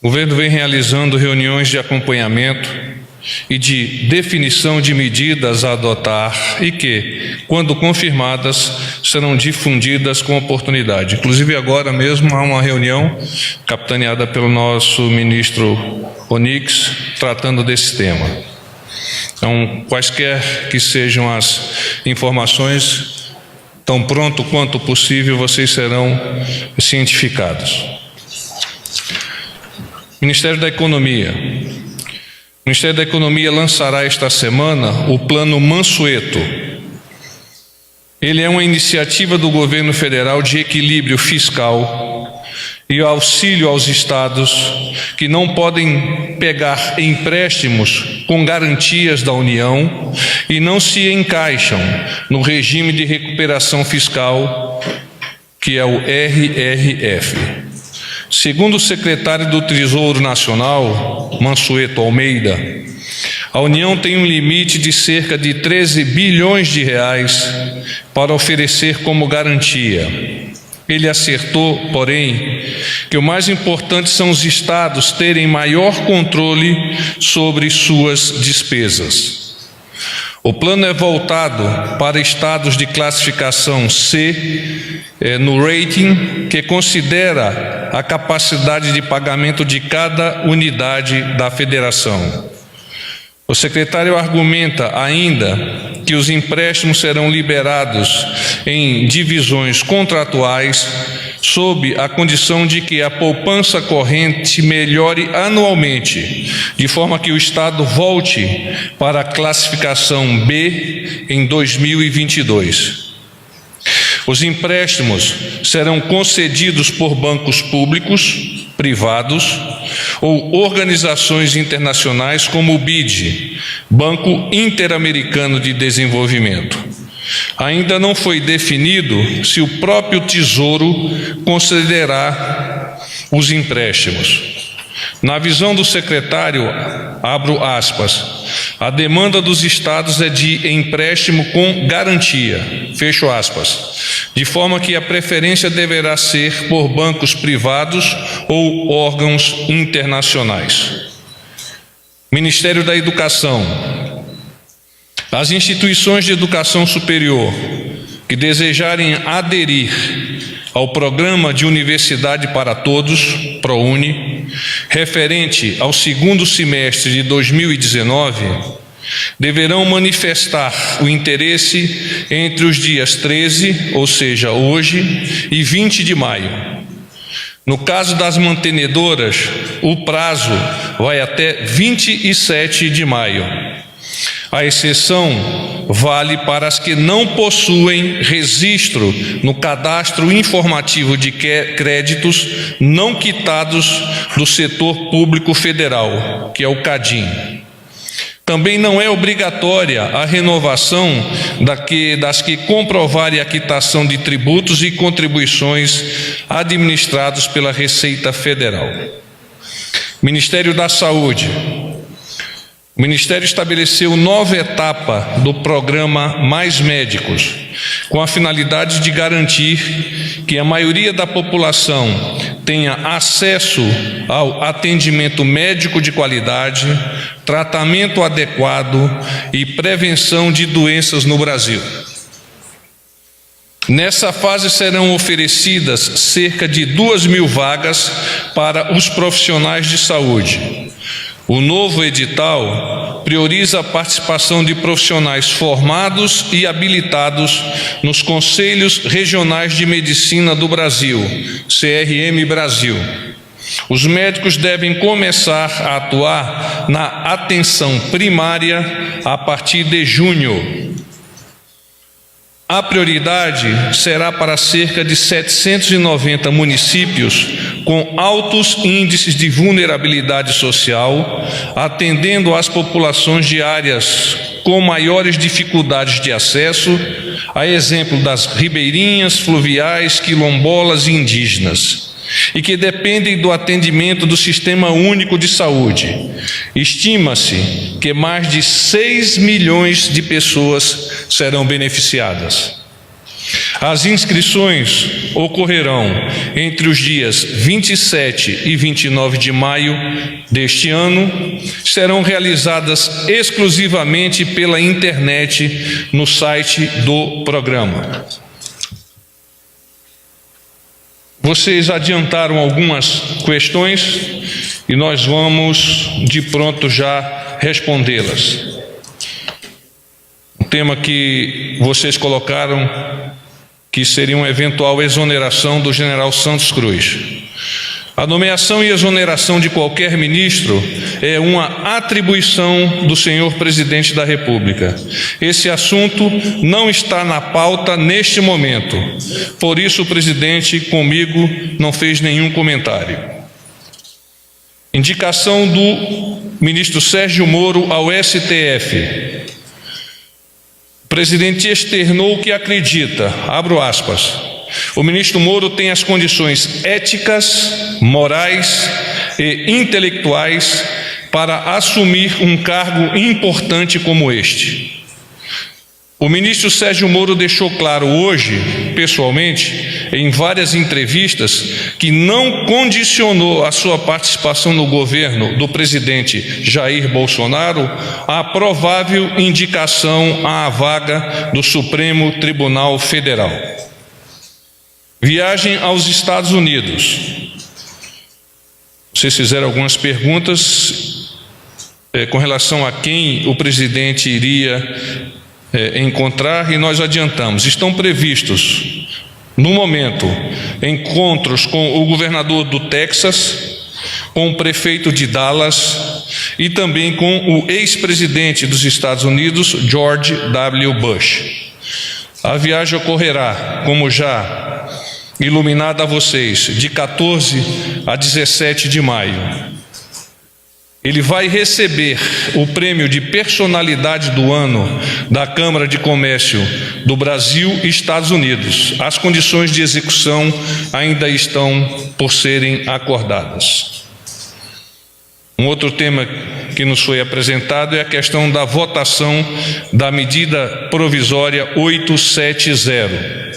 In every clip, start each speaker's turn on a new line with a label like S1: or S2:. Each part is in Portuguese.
S1: O governo vem realizando reuniões de acompanhamento e de definição de medidas a adotar e que, quando confirmadas, serão difundidas com oportunidade. Inclusive, agora mesmo há uma reunião capitaneada pelo nosso ministro Onyx, tratando desse tema. Então, quaisquer que sejam as informações, tão pronto quanto possível, vocês serão cientificados. Ministério da Economia. O Ministério da Economia lançará esta semana o Plano Mansueto. Ele é uma iniciativa do governo federal de equilíbrio fiscal e auxílio aos estados que não podem pegar empréstimos com garantias da União e não se encaixam no regime de recuperação fiscal, que é o RRF. Segundo o secretário do Tesouro Nacional, Mansueto Almeida, a União tem um limite de cerca de 13 bilhões de reais para oferecer como garantia. Ele acertou, porém, que o mais importante são os estados terem maior controle sobre suas despesas. O plano é voltado para estados de classificação C, no rating, que considera a capacidade de pagamento de cada unidade da federação. O secretário argumenta ainda que os empréstimos serão liberados em divisões contratuais sob a condição de que a poupança corrente melhore anualmente, de forma que o Estado volte para a classificação B em 2022. Os empréstimos serão concedidos por bancos públicos, privados ou organizações internacionais como o BID, Banco Interamericano de Desenvolvimento. Ainda não foi definido se o próprio Tesouro concederá os empréstimos. Na visão do secretário, abro aspas, a demanda dos estados é de empréstimo com garantia, fecho aspas, de forma que a preferência deverá ser por bancos privados ou órgãos internacionais. Ministério da Educação. As instituições de educação superior que desejarem aderir ao Programa de Universidade para Todos, ProUni, referente ao segundo semestre de 2019, deverão manifestar o interesse entre os dias 13, ou seja, hoje, e 20 de maio. No caso das mantenedoras, o prazo vai até 27 de maio. A exceção vale para as que não possuem registro no cadastro informativo de créditos não quitados do setor público federal, que é o CADIM. Também não é obrigatória a renovação das que comprovarem a quitação de tributos e contribuições administrados pela Receita Federal. Ministério da Saúde. O Ministério estabeleceu nova etapa do programa Mais Médicos, com a finalidade de garantir que a maioria da população tenha acesso ao atendimento médico de qualidade, tratamento adequado e prevenção de doenças no Brasil. Nessa fase serão oferecidas cerca de 2.000 vagas para os profissionais de saúde. O novo edital prioriza a participação de profissionais formados e habilitados nos Conselhos Regionais de Medicina do Brasil, CRM Brasil. Os médicos devem começar a atuar na atenção primária a partir de junho. A prioridade será para cerca de 790 municípios com altos índices de vulnerabilidade social, atendendo às populações de áreas com maiores dificuldades de acesso, a exemplo das ribeirinhas, fluviais, quilombolas e indígenas, e que dependem do atendimento do Sistema Único de Saúde. Estima-se que mais de 6 milhões de pessoas serão beneficiadas. As inscrições ocorrerão entre os dias 27 e 29 de maio deste ano. Serão realizadas exclusivamente pela internet no site do programa. Vocês adiantaram algumas questões e nós vamos de pronto já respondê-las. O tema que vocês colocaram, que seria uma eventual exoneração do general Santos Cruz. A nomeação e exoneração de qualquer ministro é uma atribuição do senhor presidente da República. Esse assunto não está na pauta neste momento. Por isso, o presidente, comigo, não fez nenhum comentário. Indicação do ministro Sérgio Moro ao STF. O presidente externou que acredita, abro aspas, o ministro Moro tem as condições éticas, morais e intelectuais para assumir um cargo importante como este. O ministro Sérgio Moro deixou claro hoje, pessoalmente, em várias entrevistas, que não condicionou a sua participação no governo do presidente Jair Bolsonaro à provável indicação à vaga do Supremo Tribunal Federal. Viagem aos Estados Unidos. Vocês fizeram algumas perguntas com relação a quem o presidente iria encontrar, e nós adiantamos. Estão previstos, no momento, encontros com o governador do Texas, com o prefeito de Dallas e também com o ex-presidente dos Estados Unidos, George W. Bush. A viagem ocorrerá, como já iluminado a vocês, de 14 a 17 de maio. Ele vai receber o prêmio de personalidade do ano da Câmara de Comércio do Brasil e Estados Unidos. As condições de execução ainda estão por serem acordadas. Um outro tema que nos foi apresentado é a questão da votação da medida provisória 870.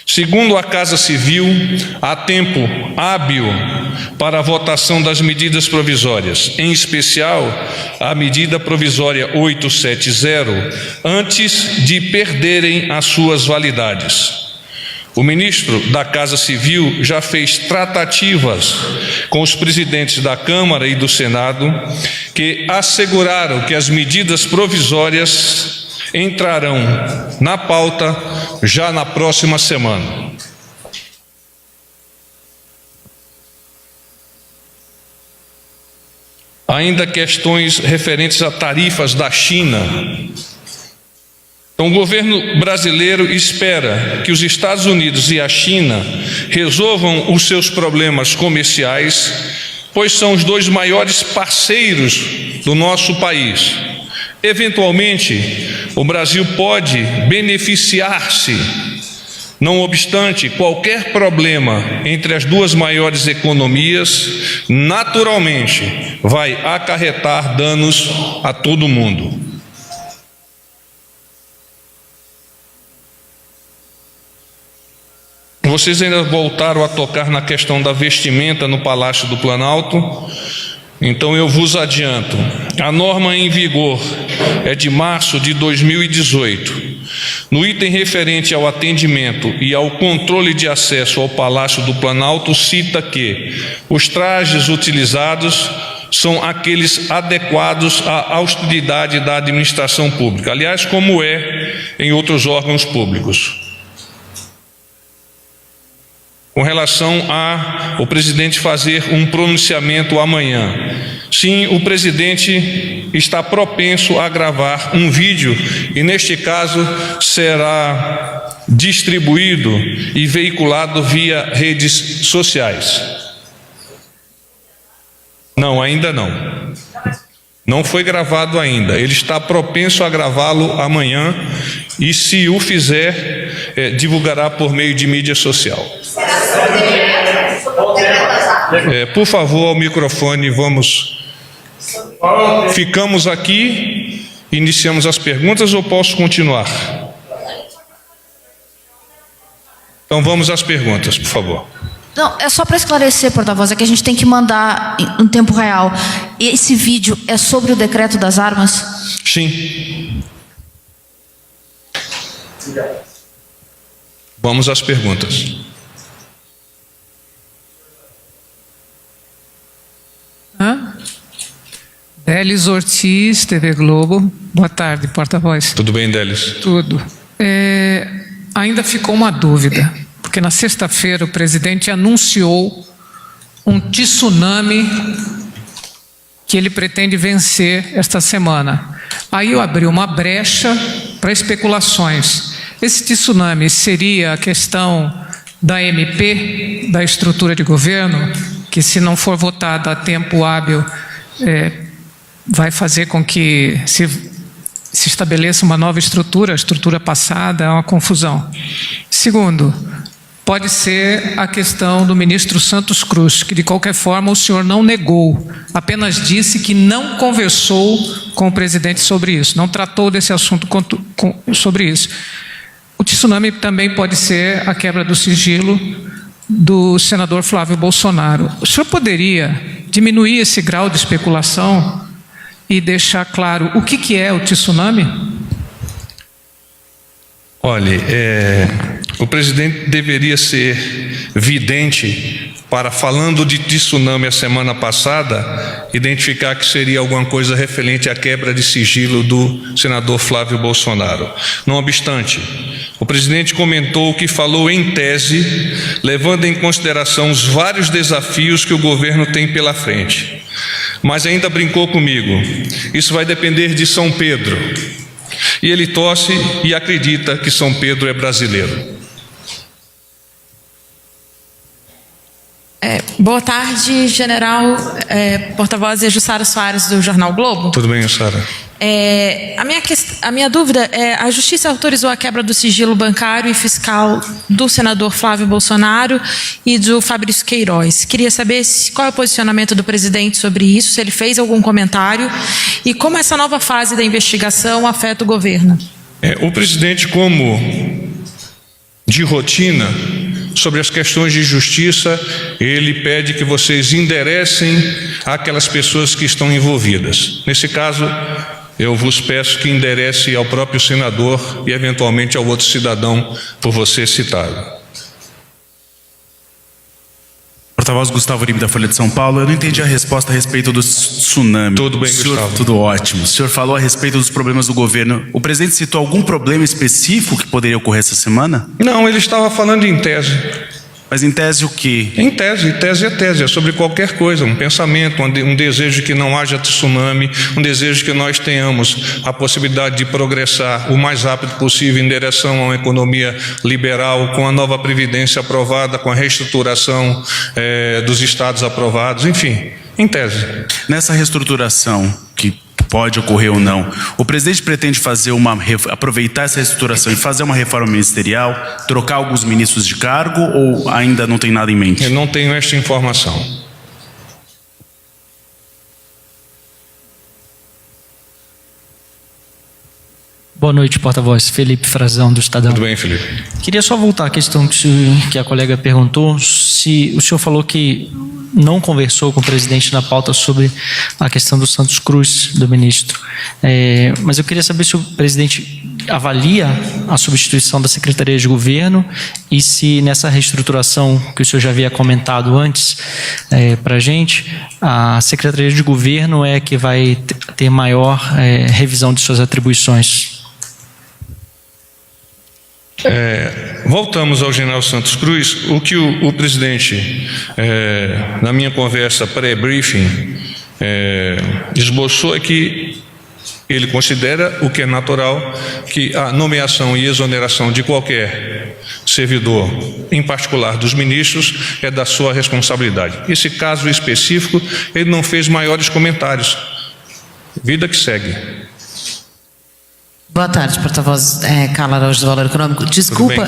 S1: Segundo a Casa Civil, há tempo hábil para a votação das medidas provisórias, em especial a medida provisória 870, antes de perderem as suas validades. O ministro da Casa Civil já fez tratativas com os presidentes da Câmara e do Senado, que asseguraram que as medidas provisórias entrarão na pauta já na próxima semana. Ainda questões referentes a tarifas da China. Então, o governo brasileiro espera que os Estados Unidos e a China resolvam os seus problemas comerciais, pois são os dois maiores parceiros do nosso país. Eventualmente, o Brasil pode beneficiar-se, não obstante qualquer problema entre as duas maiores economias, naturalmente vai acarretar danos a todo mundo. Vocês ainda voltaram a tocar na questão da vestimenta no Palácio do Planalto. Então eu vos adianto, a norma em vigor é de março de 2018. No item referente ao atendimento e ao controle de acesso ao Palácio do Planalto, cita que os trajes utilizados são aqueles adequados à austeridade da administração pública, aliás, como é em outros órgãos públicos. Com relação ao presidente fazer um pronunciamento amanhã, sim, o presidente está propenso a gravar um vídeo e, neste caso, será distribuído e veiculado via redes sociais. Não, ainda não. Não foi gravado ainda. Ele está propenso a gravá-lo amanhã e, se o fizer, divulgará por meio de mídia social. Por favor, ao microfone, vamos. Ficamos aqui, iniciamos as perguntas ou posso continuar? Então vamos às perguntas, por favor.
S2: Não, é só para esclarecer, porta-voz, é que a gente tem que mandar em tempo real. Esse vídeo é sobre o decreto das armas?
S1: Sim. Vamos às perguntas.
S3: Délis Ortiz, TV Globo. Boa tarde, porta-voz.
S1: Tudo bem, Délis?
S3: Tudo. Ainda ficou uma dúvida, porque na sexta-feira o presidente anunciou um tsunami que ele pretende vencer esta semana. Aí eu abri uma brecha para especulações. Esse tsunami seria a questão da MP, da estrutura de governo, que se não for votada a tempo hábil, vai fazer com que se estabeleça uma nova estrutura, a estrutura passada é uma confusão. Segundo, pode ser a questão do ministro Santos Cruz, que de qualquer forma o senhor não negou, apenas disse que não conversou com o presidente sobre isso, não tratou desse assunto sobre isso. O tsunami também pode ser a quebra do sigilo do senador Flávio Bolsonaro. O senhor poderia diminuir esse grau de especulação e deixar claro o que é o tsunami?
S1: Olha, o presidente deveria ser vidente para, falando de tsunami a semana passada, identificar que seria alguma coisa referente à quebra de sigilo do senador Flávio Bolsonaro. Não obstante, o presidente comentou que falou em tese, levando em consideração os vários desafios que o governo tem pela frente. Mas ainda brincou comigo, isso vai depender de São Pedro. E ele torce e acredita que São Pedro é brasileiro.
S4: Boa tarde, general, porta-voz Jussara Soares, do Jornal Globo.
S1: Tudo bem, Jussara?
S4: A minha dúvida é: a Justiça autorizou a quebra do sigilo bancário e fiscal do senador Flávio Bolsonaro e do Fabrício Queiroz. Queria saber qual é o posicionamento do presidente sobre isso, se ele fez algum comentário e como essa nova fase da investigação afeta o governo.
S1: O presidente, como de rotina, sobre as questões de justiça, ele pede que vocês enderecem aquelas pessoas que estão envolvidas. Nesse caso, eu vos peço que enderece ao próprio senador e eventualmente ao outro cidadão por você citado.
S5: Porta-voz Gustavo Uribe, da Folha de São Paulo. Eu não entendi a resposta a respeito do tsunami.
S1: Tudo bem, Gustavo?
S5: Tudo ótimo. O senhor falou a respeito dos problemas do governo. O presidente citou algum problema específico que poderia ocorrer essa semana?
S1: Não, ele estava falando em tese.
S5: Mas em tese o quê?
S1: Em tese, tese é tese, é sobre qualquer coisa, um pensamento, um desejo de que não haja tsunami, um desejo de que nós tenhamos a possibilidade de progressar o mais rápido possível em direção a uma economia liberal, com a nova Previdência aprovada, com a reestruturação dos estados aprovados, enfim, em tese.
S5: Nessa reestruturação, que pode ocorrer ou não, o presidente pretende aproveitar essa reestruturação e fazer uma reforma ministerial, trocar alguns ministros de cargo, ou ainda não tem nada em mente?
S1: Eu não tenho esta informação.
S6: Boa noite, porta-voz. Felipe Frazão, do Estadão.
S1: Tudo bem, Felipe?
S6: Queria só voltar à questão que a colega perguntou, se o senhor falou que não conversou com o presidente na pauta sobre a questão do Santos Cruz, do ministro. Mas eu queria saber se o presidente avalia a substituição da Secretaria de Governo e se nessa reestruturação que o senhor já havia comentado antes para a gente, a Secretaria de Governo é que vai ter maior revisão de suas atribuições.
S1: Voltamos ao general Santos Cruz. O que o presidente, na minha conversa pré-briefing, esboçou é que ele considera, o que é natural, que a nomeação e exoneração de qualquer servidor, em particular dos ministros, é da sua responsabilidade. Esse caso específico, ele não fez maiores comentários. Vida que segue.
S7: Boa tarde, porta-voz Carla Araújo, do Valor Econômico. Desculpa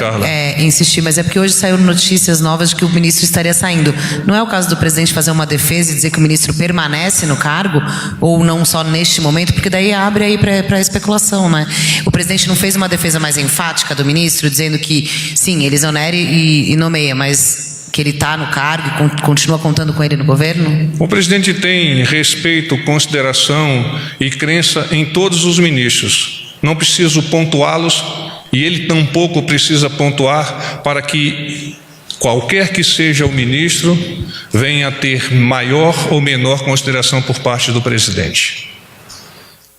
S7: insistir, mas é porque hoje saíram notícias novas de que o ministro estaria saindo. Não é o caso do presidente fazer uma defesa e dizer que o ministro permanece no cargo, ou não só neste momento, porque daí abre aí para especulação, né? O presidente não fez uma defesa mais enfática do ministro, dizendo que, sim, ele exonere e nomeia, mas que ele está no cargo e continua contando com ele no governo?
S1: O presidente tem respeito, consideração e crença em todos os ministros. Não preciso pontuá-los e ele tampouco precisa pontuar para que qualquer que seja o ministro venha a ter maior ou menor consideração por parte do presidente.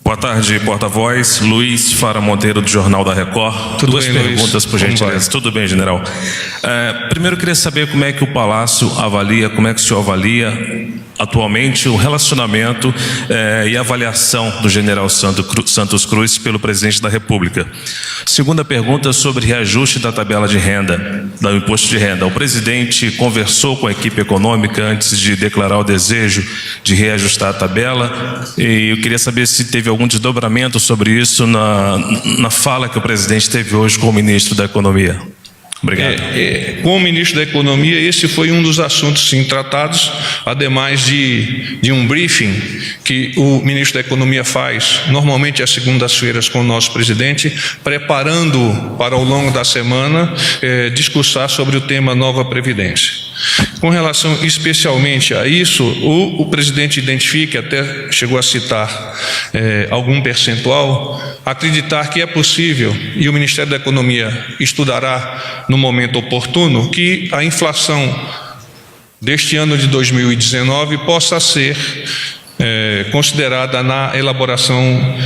S8: Boa tarde, porta-voz. Luiz Fara Monteiro, do Jornal da Record.
S1: Tudo
S8: Duas
S1: bem,
S8: perguntas,
S1: Luiz?
S8: por gentileza. Tudo bem, general. Primeiro, eu queria saber como é que o Palácio avalia, como é que o senhor avalia atualmente o relacionamento e avaliação do general Santos Cruz pelo presidente da República. Segunda pergunta sobre reajuste da tabela de renda, do imposto de renda. O presidente conversou com a equipe econômica antes de declarar o desejo de reajustar a tabela e eu queria saber se teve algum desdobramento sobre isso na fala que o presidente teve hoje com o ministro da Economia. Obrigado.
S1: Com o ministro da Economia, esse foi um dos assuntos, sim, tratados, ademais de um briefing que o ministro da Economia faz, normalmente às segundas-feiras com o nosso presidente, preparando para ao longo da semana discursar sobre o tema Nova Previdência. Com relação especialmente a isso, o presidente identifica, até chegou a citar algum percentual, acreditar que é possível, e o Ministério da Economia estudará no momento oportuno, que a inflação deste ano de 2019 possa ser considerada na elaboração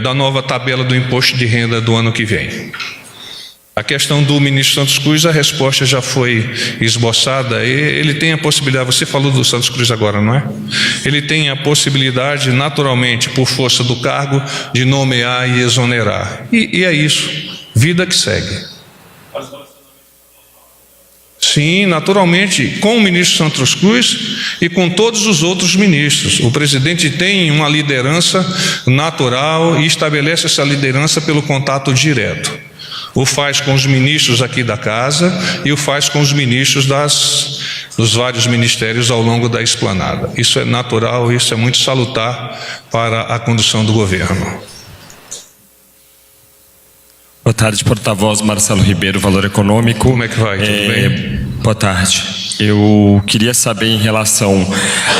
S1: da nova tabela do imposto de renda do ano que vem. A questão do ministro Santos Cruz, a resposta já foi esboçada. Ele tem a possibilidade, você falou do Santos Cruz agora, não é? Ele tem a possibilidade, naturalmente, por força do cargo, de nomear e exonerar. E é isso, vida que segue. Sim, naturalmente, com o ministro Santos Cruz e com todos os outros ministros. O presidente tem uma liderança natural e estabelece essa liderança pelo contato direto. O faz com os ministros aqui da casa e o faz com os ministros dos vários ministérios ao longo da esplanada. Isso é natural, isso é muito salutar para a condução do governo.
S9: Boa tarde, porta-voz Marcelo Ribeiro, Valor Econômico.
S1: Como é que vai? Tudo bem?
S9: Boa tarde. Eu queria saber em relação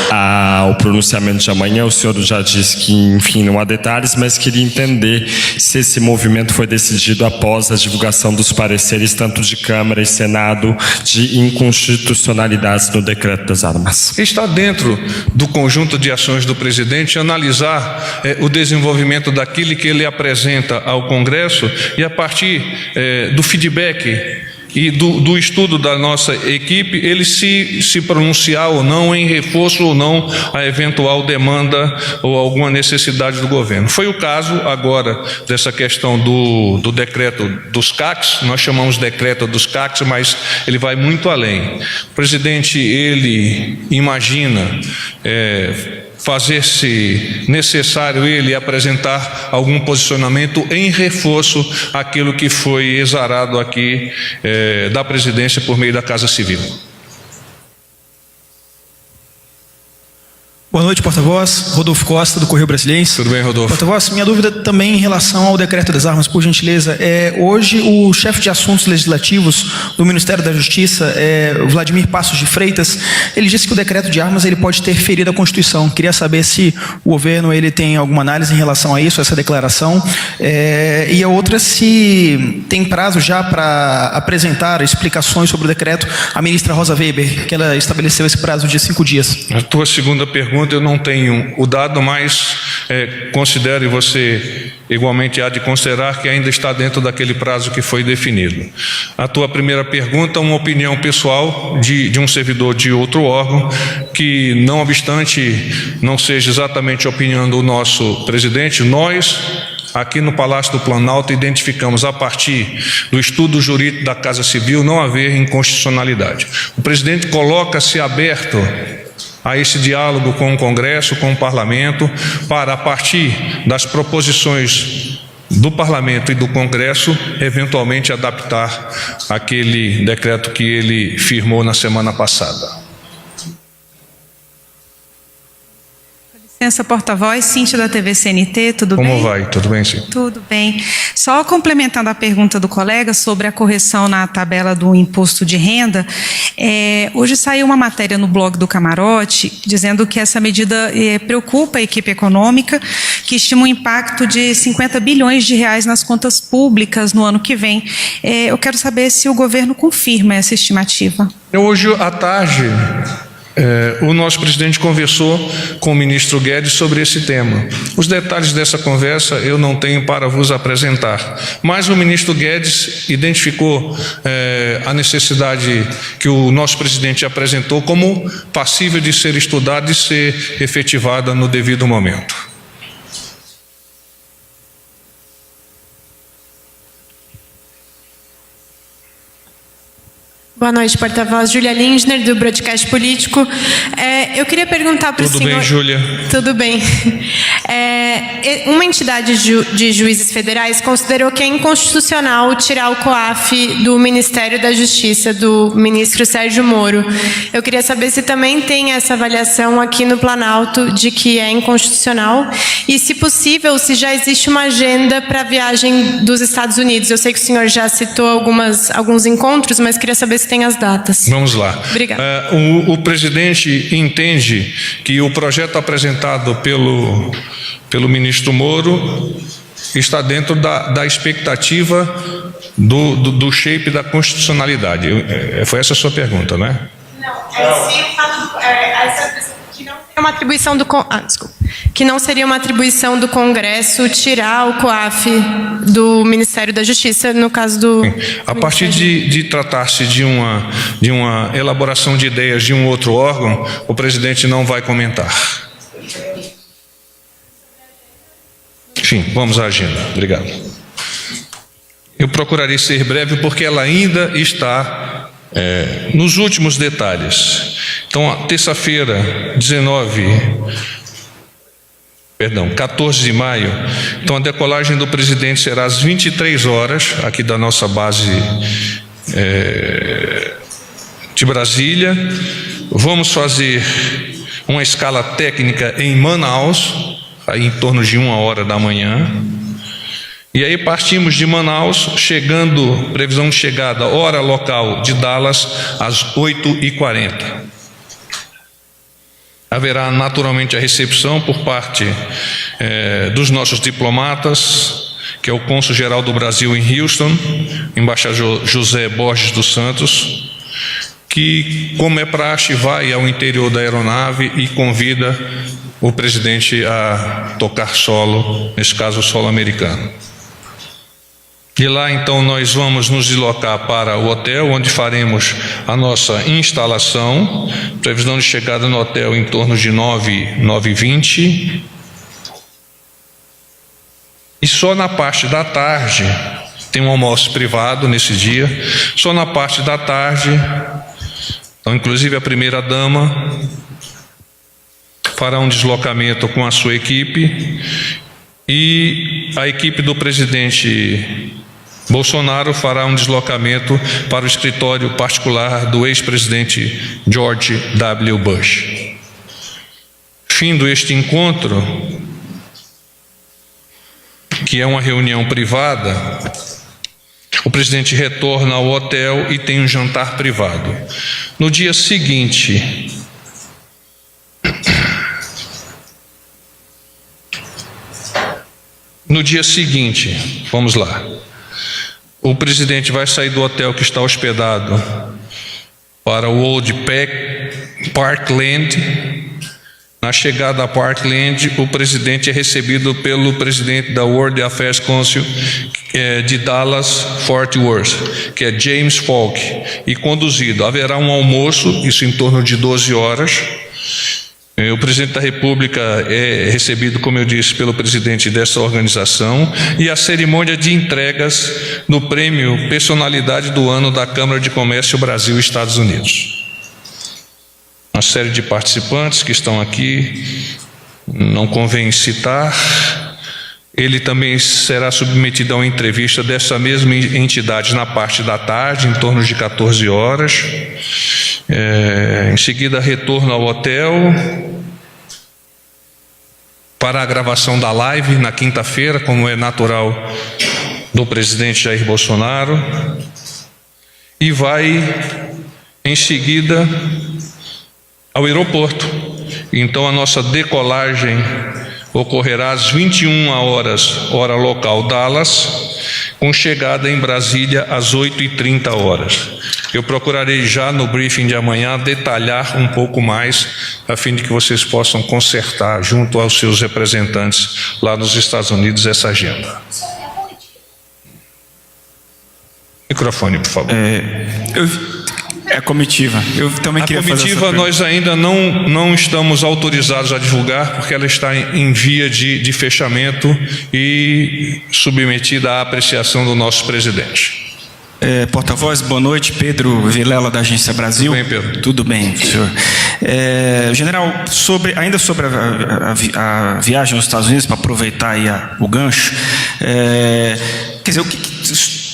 S9: ao pronunciamento de amanhã, o senhor já disse que, enfim, não há detalhes, mas queria entender se esse movimento foi decidido após a divulgação dos pareceres, tanto de Câmara e Senado, de inconstitucionalidades no decreto das armas.
S1: Está dentro do conjunto de ações do presidente analisar o desenvolvimento daquilo que ele apresenta ao Congresso e a partir do feedback e do estudo da nossa equipe, ele se pronunciar ou não em reforço ou não a eventual demanda ou alguma necessidade do governo. Foi o caso agora dessa questão do decreto dos CACs, nós chamamos decreto dos CACs, mas ele vai muito além. O presidente, ele imagina fazer-se necessário ele apresentar algum posicionamento em reforço àquilo que foi exarado aqui da presidência por meio da Casa Civil.
S10: Boa noite, porta-voz. Rodolfo Costa, do Correio Brasiliense.
S1: Tudo bem, Rodolfo?
S10: Porta-voz, minha dúvida também em relação ao decreto das armas, por gentileza. Hoje, o chefe de assuntos legislativos do Ministério da Justiça, Vladimir Passos de Freitas, ele disse que o decreto de armas ele pode ter ferido a Constituição. Queria saber se o governo ele tem alguma análise em relação a isso, essa declaração. E a outra, se tem prazo já para apresentar explicações sobre o decreto à ministra Rosa Weber, que ela estabeleceu esse prazo de 5 dias.
S1: A tua segunda pergunta, eu não tenho o dado, mas considero, e você igualmente há de considerar, que ainda está dentro daquele prazo que foi definido. A tua primeira pergunta, uma opinião pessoal de um servidor de outro órgão, que não obstante não seja exatamente a opinião do nosso presidente, nós aqui no Palácio do Planalto identificamos a partir do estudo jurídico da Casa Civil não haver inconstitucionalidade. O presidente coloca-se aberto a esse diálogo com o Congresso, com o Parlamento, para, a partir das proposições do Parlamento e do Congresso, eventualmente adaptar aquele decreto que ele firmou na semana passada.
S11: Licença, porta-voz, Cíntia da TV CNT, tudo bem?
S1: Como vai? Tudo bem, sim.
S11: Tudo bem. Só complementando a pergunta do colega sobre a correção na tabela do imposto de renda, hoje saiu uma matéria no blog do Camarote dizendo que essa medida preocupa a equipe econômica, que estima um impacto de 50 bilhões de reais nas contas públicas no ano que vem. Eu quero saber se o governo confirma essa estimativa.
S1: Hoje à tarde, o nosso presidente conversou com o ministro Guedes sobre esse tema. Os detalhes dessa conversa eu não tenho para vos apresentar, mas o ministro Guedes identificou a necessidade que o nosso presidente apresentou como passível de ser estudada e ser efetivada no devido momento.
S12: Boa noite, porta-voz. Júlia Lindner, do Broadcast Político. Eu queria perguntar para o senhor...
S1: Tudo bem, Júlia?
S12: Tudo bem. Uma entidade de juízes federais considerou que é inconstitucional tirar o COAF do Ministério da Justiça, do ministro Sérgio Moro. Eu queria saber se também tem essa avaliação aqui no Planalto de que é inconstitucional e, se possível, se já existe uma agenda para a viagem dos Estados Unidos. Eu sei que o senhor já citou alguns encontros, mas queria saber se tem as datas.
S1: Vamos lá.
S12: Obrigada.
S1: O presidente entende que o projeto apresentado pelo ministro Moro está dentro da expectativa do shape da constitucionalidade. Foi essa a sua pergunta, né?
S12: Não, sim, o fato que não seria uma atribuição que não seria uma atribuição do Congresso tirar o COAF do Ministério da Justiça, no caso do...
S1: A partir de tratar-se de uma elaboração de ideias de um outro órgão, o presidente não vai comentar. Sim, vamos à agenda. Obrigado. Eu procurarei ser breve porque ela ainda está nos últimos detalhes. Então, terça-feira, 14 de maio, então a decolagem do presidente será às 23 horas, aqui da nossa base de Brasília. Vamos fazer uma escala técnica em Manaus, aí em torno de 1h da manhã. E aí partimos de Manaus, previsão de chegada, hora local de Dallas, às 8h40. Haverá naturalmente a recepção por parte dos nossos diplomatas, que é o cônsul-geral do Brasil em Houston, embaixador José Borges dos Santos, que, como é praxe, vai ao interior da aeronave e convida o presidente a tocar solo, nesse caso o solo americano. E lá então nós vamos nos deslocar para o hotel, onde faremos a nossa instalação. Previsão de chegada no hotel em torno de 9h20. E só na parte da tarde, tem um almoço privado nesse dia, só na parte da tarde, então inclusive a primeira-dama fará um deslocamento com a sua equipe e a equipe do presidente Bolsonaro fará um deslocamento para o escritório particular do ex-presidente George W. Bush. Findo este encontro, que é uma reunião privada, o presidente retorna ao hotel e tem um jantar privado. No dia seguinte, vamos lá. O presidente vai sair do hotel que está hospedado para o Old Parkland. Na chegada a Parkland, o presidente é recebido pelo presidente da World Affairs Council de Dallas-Fort Worth, que é James Falk, e conduzido. Haverá um almoço, isso em torno de 12 horas. O presidente da República é recebido, como eu disse, pelo presidente dessa organização, e a cerimônia de entregas do prêmio Personalidade do Ano da Câmara de Comércio Brasil-Estados Unidos. Uma série de participantes que estão aqui, não convém citar. Ele também será submetido a uma entrevista dessa mesma entidade na parte da tarde, em torno de 14 horas. Em seguida, retorno ao hotel. para a gravação da live na quinta-feira, como é natural do presidente Jair Bolsonaro, e vai em seguida ao aeroporto. Então a nossa decolagem ocorrerá às 21 horas, hora local Dallas, com chegada em Brasília às 8h30. Eu procurarei já no briefing de amanhã detalhar um pouco mais, a fim de que vocês possam consertar junto aos seus representantes lá nos Estados Unidos essa agenda. Microfone, por favor.
S13: A comitiva. Eu também queria fazer essa
S1: pergunta. A comitiva nós ainda não estamos autorizados a divulgar, porque ela está em via de fechamento e submetida à apreciação do nosso presidente.
S13: Porta-voz, boa noite. Pedro Vilela, da Agência Brasil.
S1: Tudo bem, Pedro?
S13: Tudo bem, senhor. General, ainda sobre a viagem aos Estados Unidos, para aproveitar aí o gancho, quer dizer,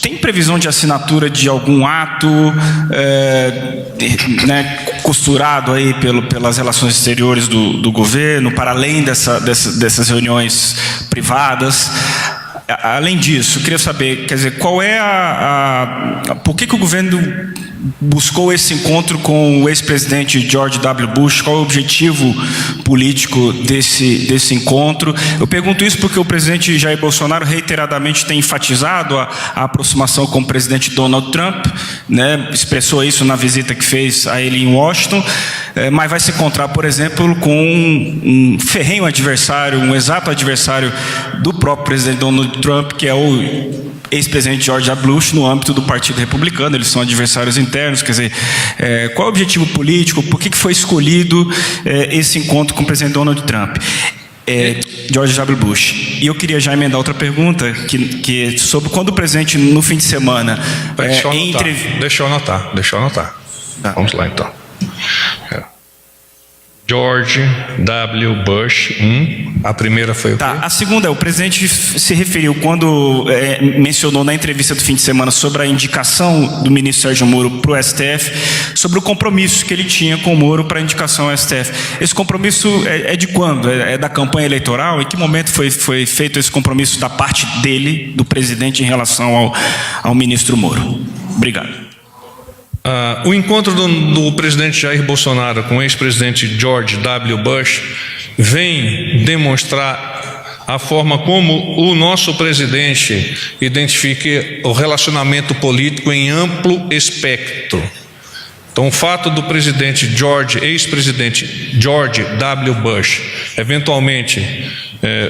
S13: tem previsão de assinatura de algum ato costurado aí pelas relações exteriores do governo, para além dessas reuniões privadas? Além disso, queria saber, quer dizer, qual é por que o governo buscou esse encontro com o ex-presidente George W. Bush? Qual é o objetivo político desse encontro? Eu pergunto isso porque o presidente Jair Bolsonaro reiteradamente tem enfatizado a aproximação com o presidente Donald Trump, né? Expressou isso na visita que fez a ele em Washington, mas vai se encontrar, por exemplo, com um ferrenho adversário, um exato adversário do próprio presidente Donald Trump, que é o ex-presidente George W. Bush, no âmbito do Partido Republicano. Eles são adversários internos. Quer dizer, qual é o objetivo político? Por que foi escolhido esse encontro com o presidente Donald Trump? George W. Bush. E eu queria já emendar outra pergunta, que sobre quando o presidente, no fim de semana...
S1: Deixa eu anotar. Tá. Vamos lá, então. George W. Bush, a primeira foi o quê?
S13: A segunda o presidente se referiu, quando mencionou na entrevista do fim de semana sobre a indicação do ministro Sérgio Moro para o STF, sobre o compromisso que ele tinha com o Moro para a indicação ao STF. Esse compromisso é de quando? É da campanha eleitoral? Em que momento foi feito esse compromisso da parte dele, do presidente, em relação ao ministro Moro? Obrigado.
S1: O encontro do presidente Jair Bolsonaro com o ex-presidente George W. Bush vem demonstrar a forma como o nosso presidente identifica o relacionamento político em amplo espectro. Então, o fato do ex-presidente George W. Bush, eventualmente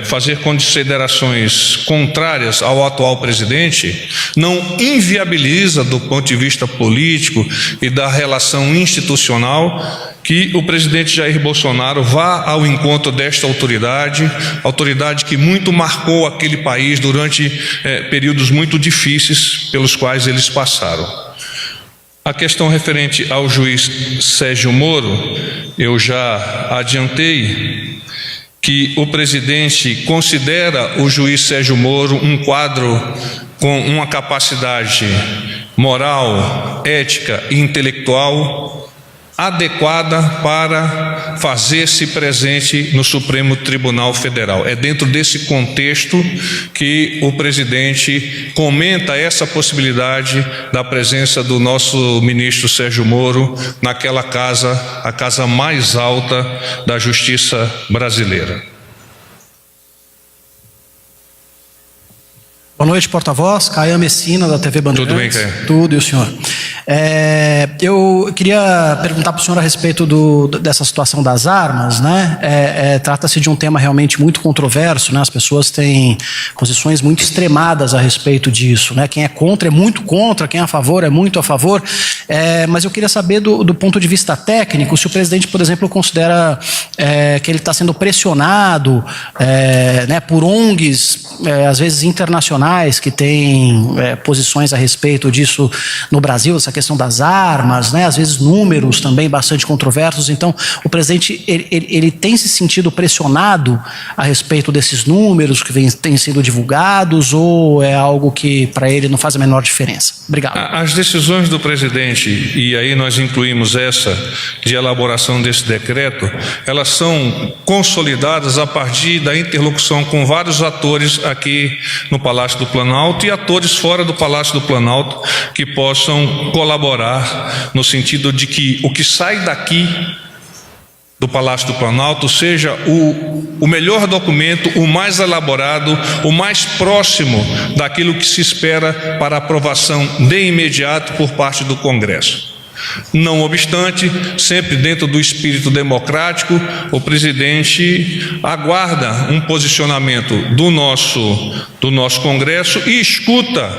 S1: fazer considerações contrárias ao atual presidente, não inviabiliza, do ponto de vista político e da relação institucional, que o presidente Jair Bolsonaro vá ao encontro desta autoridade que muito marcou aquele país durante períodos muito difíceis pelos quais eles passaram. A questão referente ao juiz Sérgio Moro, eu já adiantei que o presidente considera o juiz Sérgio Moro um quadro com uma capacidade moral, ética e intelectual adequada para fazer-se presente no Supremo Tribunal Federal. É dentro desse contexto que o presidente comenta essa possibilidade da presença do nosso ministro Sérgio Moro naquela casa, a casa mais alta da justiça brasileira.
S14: Boa noite, porta-voz. Caio Messina, da TV Bandeirantes.
S1: Tudo bem, Caio?
S14: Tudo, e o senhor? Eu queria perguntar para o senhor a respeito dessa situação das armas, né? Trata-se de um tema realmente muito controverso, né? As pessoas têm posições muito extremadas a respeito disso, né? Quem é contra é muito contra, quem é a favor é muito a favor. Mas eu queria saber do ponto de vista técnico, se o presidente, por exemplo, considera que ele está sendo pressionado, né, por ONGs, às vezes internacionais, internacionais que têm posições a respeito disso no Brasil, essa questão das armas, né? Às vezes números também bastante controversos. Então, o presidente ele tem se sentido pressionado a respeito desses números que têm sido divulgados, ou é algo que para ele não faz a menor diferença? Obrigado.
S1: As decisões do presidente, e aí nós incluímos essa de elaboração desse decreto, elas são consolidadas a partir da interlocução com vários atores aqui no Palácio do Planalto e atores fora do Palácio do Planalto que possam colaborar no sentido de que o que sai daqui do Palácio do Planalto seja o melhor documento, o mais elaborado, o mais próximo daquilo que se espera para aprovação de imediato por parte do Congresso. Não obstante, sempre dentro do espírito democrático, o presidente aguarda um posicionamento do nosso Congresso e escuta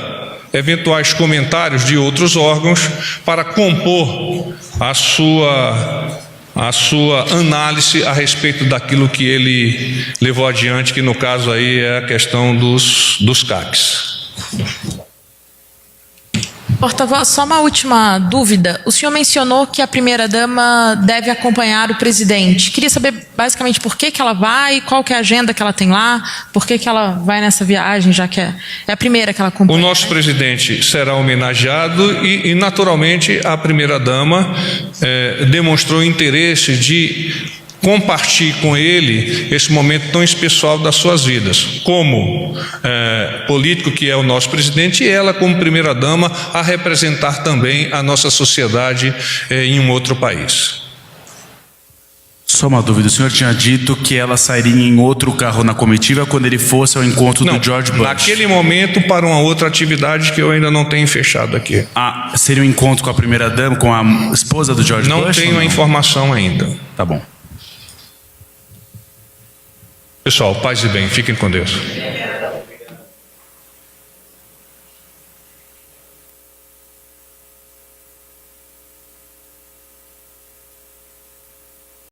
S1: eventuais comentários de outros órgãos para compor a sua análise a respeito daquilo que ele levou adiante, que no caso aí é a questão dos CACs.
S4: Porta-voz, só uma última dúvida. O senhor mencionou que a primeira-dama deve acompanhar o presidente. Queria saber basicamente por que ela vai, qual que é a agenda que ela tem lá, por que ela vai nessa viagem, já que é a primeira que ela acompanha.
S1: O nosso presidente será homenageado e naturalmente, a primeira-dama demonstrou interesse de compartilhe com ele esse momento tão especial das suas vidas, como político que é o nosso presidente, e ela como primeira-dama a representar também a nossa sociedade em um outro país.
S5: Só uma dúvida, o senhor tinha dito que ela sairia em outro carro na comitiva quando ele fosse ao encontro do George Bush.
S1: Naquele momento para uma outra atividade que eu ainda não tenho fechado aqui.
S5: Seria um encontro com a primeira-dama, com a esposa do George Bush?
S1: Não tenho a informação ainda.
S5: Tá bom.
S1: Pessoal, paz e bem, fiquem com Deus.